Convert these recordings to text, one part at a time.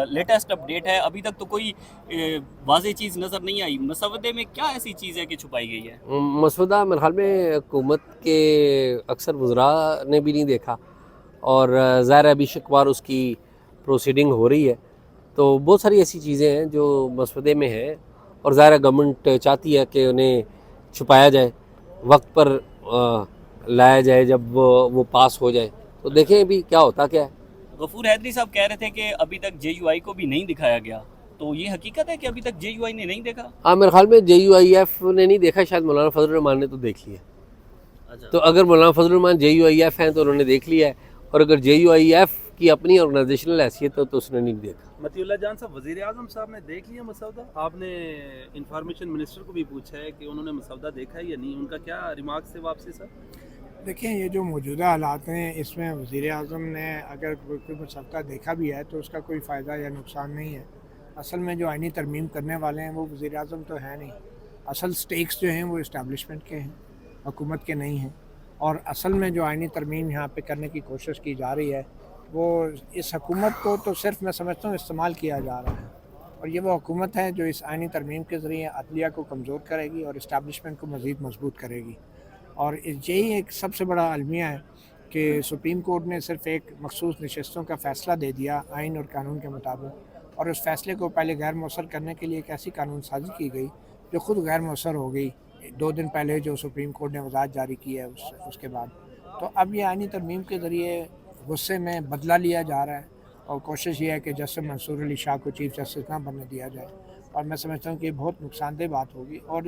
Latest update ہے، ابھی تک تو کوئی واضح چیز نظر نہیں آئی۔ مسودے میں کیا ایسی چیز ہے کہ چھپائی گئی ہے؟ مسودہ میرے خیال میں حکومت کے اکثر وزراء نے بھی نہیں دیکھا، اور ظاہر ہے ابھی شکوار اس کی پروسیڈنگ ہو رہی ہے، تو بہت ساری ایسی چیزیں ہیں جو مسودے میں ہیں، اور ظاہر ہے گورنمنٹ چاہتی ہے کہ انہیں چھپایا جائے، وقت پر لایا جائے جب وہ پاس ہو جائے، تو دیکھیں ابھی کیا ہوتا کیا ہے۔ غفور حیدری صاحب کہہ رہے تھے کہ ابھی تک جے یو آئی کو بھی نہیں دکھایا گیا، تو یہ حقیقت ہے کہ ابھی تک جے یو آئی نے نہیں دیکھا؟ ہاں میرے خیال میں جے یو آئی ایف نے نہیں دیکھا، شاید مولانا فضل الرحمان نے تو دیکھ لیا۔ اچھا، تو اگر مولانا فضل الرحمان جے یو آئی ایف ہیں تو انہوں نے دیکھ لیا ہے، اور اگر جے یو آئی ایف کی اپنی آرگنائزیشنل حیثیت ہے تو اس نے نہیں دیکھا۔ مطیع اللہ جان صاحب، وزیر اعظم صاحب نے دیکھ لیا مسودہ؟ آپ نے انفارمیشن منسٹر کو بھی پوچھا ہے کہ انہوں نے مسودہ دیکھا ہے یا نہیں، ان کا کیا ریمارکس ہے واپسی سر؟ دیکھیں، یہ جو موجودہ حالات ہیں اس میں وزیر اعظم نے اگر کوئی مسودہ دیکھا بھی ہے تو اس کا کوئی فائدہ یا نقصان نہیں ہے۔ اصل میں جو آئینی ترمیم کرنے والے ہیں وہ وزیر اعظم تو ہے نہیں، اصل سٹیکس جو ہیں وہ اسٹیبلشمنٹ کے ہیں، حکومت کے نہیں ہیں، اور اصل میں جو آئینی ترمیم یہاں پہ کرنے کی کوشش کی جا رہی ہے وہ اس حکومت کو تو صرف میں سمجھتا ہوں استعمال کیا جا رہا ہے، اور یہ وہ حکومت ہے جو اس آئینی ترمیم کے ذریعے عدلیہ کو کمزور کرے گی اور اسٹیبلشمنٹ کو مزید مضبوط کرے گی۔ اور یہی ایک سب سے بڑا المیہ ہے کہ سپریم کورٹ نے صرف ایک مخصوص نشستوں کا فیصلہ دے دیا آئین اور قانون کے مطابق، اور اس فیصلے کو پہلے غیر مؤثر کرنے کے لیے ایک ایسی قانون سازی کی گئی جو خود غیر مؤثر ہو گئی 2 دن پہلے جو سپریم کورٹ نے وضاحت جاری کی ہے اس کے بعد۔ تو اب یہ آئینی ترمیم کے ذریعے غصے میں بدلہ لیا جا رہا ہے، اور کوشش یہ ہے کہ جسٹس منصور علی شاہ کو چیف جسٹس نہ بننے دیا جائے، اور میں سمجھتا ہوں کہ یہ بہت نقصان دہ بات ہوگی، اور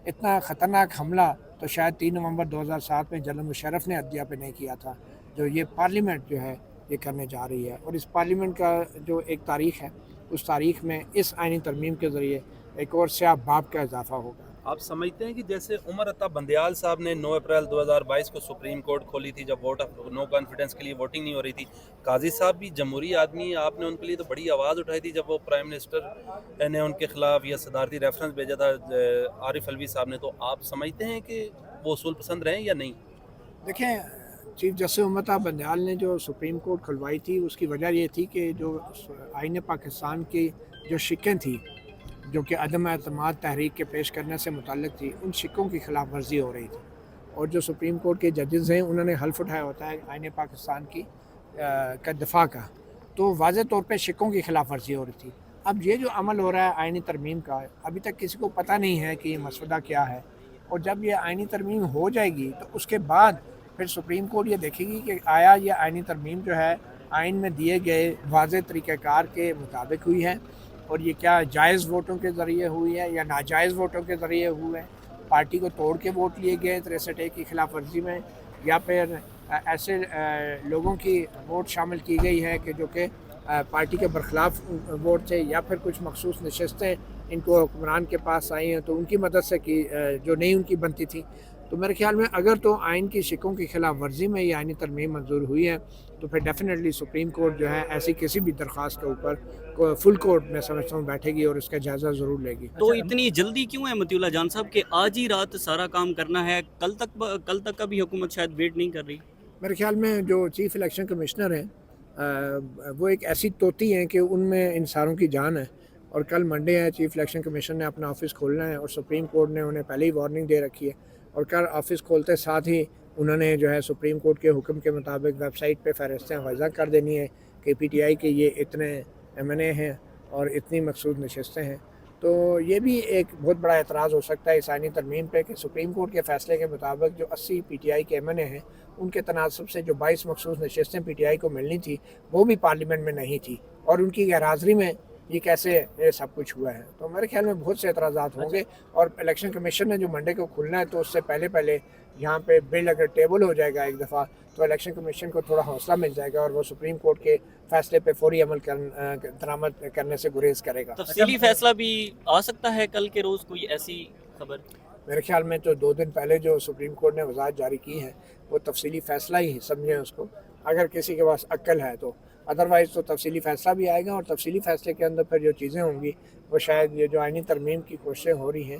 اتنا خطرناک حملہ تو شاید 3 نومبر 2007 میں جنرل مشرف نے عدلیہ پہ نہیں کیا تھا، جو یہ پارلیمنٹ جو ہے یہ کرنے جا رہی ہے، اور اس پارلیمنٹ کا جو ایک تاریخ ہے اس تاریخ میں اس آئینی ترمیم کے ذریعے ایک اور سیاہ باب کا اضافہ ہوگا۔ آپ سمجھتے ہیں کہ جیسے عمر عطا بندیال صاحب نے 9 اپریل 2022 کو سپریم کورٹ کھولی تھی جب ووٹ آف نو کانفیڈنس کے لیے ووٹنگ نہیں ہو رہی تھی، قاضی صاحب بھی جمہوری آدمی ہیں، آپ نے ان کے لیے تو بڑی آواز اٹھائی تھی جب وہ پرائم منسٹر نے ان کے خلاف یا صدارتی ریفرنس بھیجا تھا عارف الوی صاحب نے، تو آپ سمجھتے ہیں کہ وہ اصول پسند رہیں یا نہیں؟ دیکھیں، چیف جسٹس عمر عطا بندیال نے جو سپریم کورٹ کھلوائی تھی اس کی وجہ یہ تھی کہ جو آئین پاکستان کی جو شکیں تھیں جو کہ عدم اعتماد تحریک کے پیش کرنے سے متعلق تھی، ان شکوں کی خلاف ورزی ہو رہی تھی، اور جو سپریم کورٹ کے ججز ہیں انہوں نے حلف اٹھایا ہوتا ہے آئین پاکستان کی کا دفاع کا، تو واضح طور پہ شکوں کی خلاف ورزی ہو رہی تھی۔ اب یہ جو عمل ہو رہا ہے آئینی ترمیم کا، ابھی تک کسی کو پتہ نہیں ہے کہ یہ مسودہ کیا ہے، اور جب یہ آئینی ترمیم ہو جائے گی تو اس کے بعد پھر سپریم کورٹ یہ دیکھے گی کہ آیا یہ آئینی ترمیم جو ہے آئین میں دیے گئے واضح طریقہ کار کے مطابق ہوئی ہے، اور یہ کیا جائز ووٹوں کے ذریعے ہوئی ہے یا ناجائز ووٹوں کے ذریعے ہوئے ہیں، پارٹی کو توڑ کے ووٹ لیے گئے 63A کی خلاف ورزی میں، یا پھر ایسے لوگوں کی ووٹ شامل کی گئی ہے کہ جو کہ پارٹی کے برخلاف ووٹ تھے، یا پھر کچھ مخصوص نشستیں ان کو حکمران کے پاس آئی ہیں تو ان کی مدد سے کی جو نہیں ان کی بنتی تھی۔ تو میرے خیال میں اگر تو آئین کی شکوں کی خلاف ورزی میں یہ آئینی ترمیم منظور ہوئی ہے تو پھر ڈیفینیٹلی سپریم کورٹ جو ہے ایسی کسی بھی درخواست کے اوپر فل کورٹ میں سمجھتا ہوں بیٹھے گی اور اس کا جائزہ ضرور لے گی۔ تو اتنی جلدی کیوں ہے مطیع اللہ جان صاحب کہ آج ہی رات سارا کام کرنا ہے؟ کل تک کا بھی حکومت شاید ویٹ نہیں کر رہی؟ میرے خیال میں جو چیف الیکشن کمشنر ہیں وہ ایک ایسی طوطی ہیں کہ ان میں انصاروں کی جان ہے، اور کل منڈے ہے، چیف الیکشن کمیشن نے اپنا آفس کھولنا ہے، اور سپریم کورٹ نے انہیں پہلے ہی وارننگ دے رکھی ہے، اور کل آفس کھولتے ساتھ ہی انہوں نے جو ہے سپریم کورٹ کے حکم کے مطابق ویب سائٹ پہ فہرستیں واضح کر دینی ہے کہ پی ٹی آئی کے یہ اتنے MNA ہیں اور اتنی مقصود نشستیں ہیں۔ تو یہ بھی ایک بہت بڑا اعتراض ہو سکتا ہے اس آئینی ترمیم پہ کہ سپریم کورٹ کے فیصلے کے مطابق جو 80 PTI کے MNA ہیں ان کے تناسب سے جو 22 مخصوص نشستیں PTI کو ملنی تھی وہ بھی پارلیمنٹ میں نہیں تھی، اور ان کی غیر حاضری میں یہ کیسے یہ سب کچھ ہوا ہے۔ تو میرے خیال میں بہت سے اعتراضات ہوں گے، اور الیکشن کمیشن نے جو منڈے کو کھلنا ہے تو اس سے پہلے یہاں پہ بل اگر ٹیبل ہو جائے گا ایک دفعہ تو الیکشن کمیشن کو تھوڑا حوصلہ مل جائے گا، اور وہ سپریم کورٹ کے فیصلے پہ فوری عمل درآمد کرنے سے گریز کرے گا۔ تفصیلی فیصلہ بھی آ سکتا ہے کل کے روز، کوئی ایسی خبر؟ میرے خیال میں تو 2 دن پہلے جو سپریم کورٹ نے وضاحت جاری کی ہے وہ تفصیلی فیصلہ ہی سمجھیں اس کو، اگر کسی کے پاس عقل ہے تو، ادروائز تو تفصیلی فیصلہ بھی آئے گا، اور تفصیلی فیصلے کے اندر پھر جو چیزیں ہوں گی وہ شاید یہ جو آئینی ترمیم کی کوششیں ہو رہی ہیں